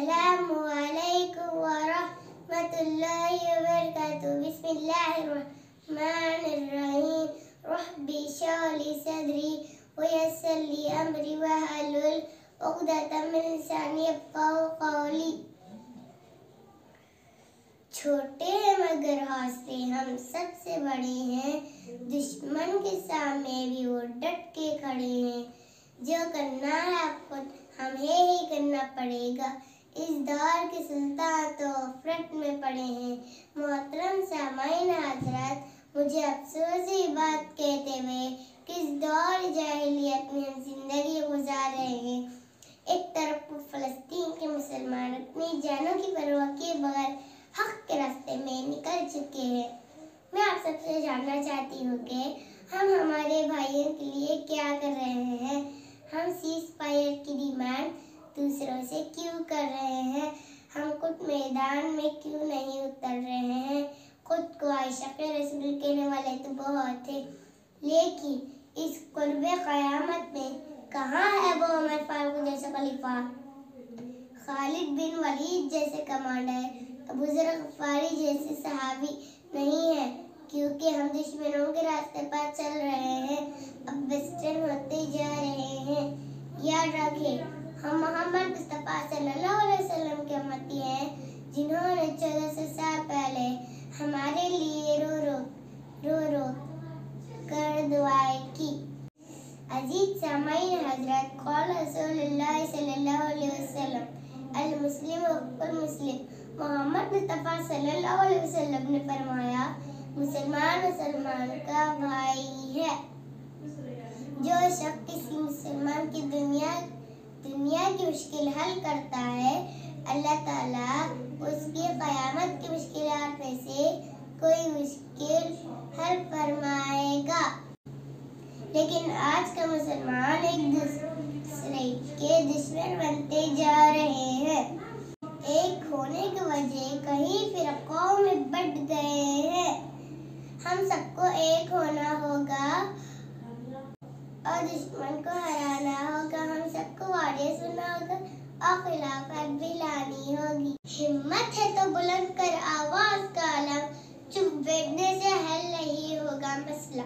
अस्सलामुअलैकुम वरहमतुल्लाहि वबरकातुहू। बिस्मिल्लाहिर्रहमानिर्रहीम। रब्बि इश्रह ली सदरी वयस्सिर ली अमरी वहलुल उक़दतम मिन लिसानी यफ़क़हू क़ौली। छोटे हैं मगर हौसले हम सबसे बड़े हैं, दुश्मन के सामने भी वो डट के खड़े हैं। जो करना है आपको हमें ही करना पड़ेगा, इस दौर के सुल्तान तो गफलत में पड़े हैं। मोहतरम सामाईन हज़रात, मुझे अफसोस है बात कहते हुए कि इस दौर जाहिलियत में हम जिंदगी गुजार रहे हैं। एक तरफ फ़लस्तीन के मुसलमान अपनी जानों की परवाह किए बगैर हक के रास्ते में निकल चुके हैं। मैं आप सबसे जानना चाहती हूँ कि हम हमारे भाइयों के लिए क्या कर रहे हैं। हम सीज़ फायर की डिमांड दूसरों से क्यों कर रहे हैं? हम खुद मैदान में क्यों नहीं उतर रहे हैं? खुद को आयशा के रसूल कहने वाले तो बहुत थे, लेकिन इस कुर्बे क़यामत में कहाँ है वो उमर फारूक जैसे खलीफा, खालिद बिन वलीद जैसे कमांडर, अबू ज़र ग़फ़ारी जैसे सहाबी नहीं है, क्योंकि हम दुश्मनों के रास्ते पर चल रहे हैं, अब वेस्टर्न होते जा रहे हैं। याद रखें, हम मोहम्मद मुस्तफ़ा सल्लल्लाहु अलैहि वसल्लम के उम्मती हैं, जिन्होंने 1400 साल पहले हमारे लिए रो रो कर दुआएं की। अजीज सामाईन हज़रात, क़ाल रसूलुल्लाह सल्लल्लाहु अलैहि वसल्लम, अल मुस्लिम अख़ुल मुस्लिम। मोहम्मद मुस्तफ़ा सल्लल्लाहु अलैहि वसल्लम ने फरमाया, मुसलमान मुसलमान का भाई है। जो शख्स किसी मुसलमान की दुनिया की मुश्किल हल करता है, अल्लाह ताला उसकी क़यामत की मुश्किलात में से कोई मुश्किल हल फरमाएगा। लेकिन आज का मुसलमान एक दूसरे के दुश्मन बनते जा रहे हैं। एक होने की वजह कहीं फ़िरक़ों में बंट गए हैं। हम सबको एक होना होगा और दुश्मन को हराना होगा। हम सबको वादे सुनना होगा और खिलाफत भी लानी होगी। हिम्मत है तो बुलंद कर आवाज़ का आलम, चुप बैठने से हल नहीं होगा मसला।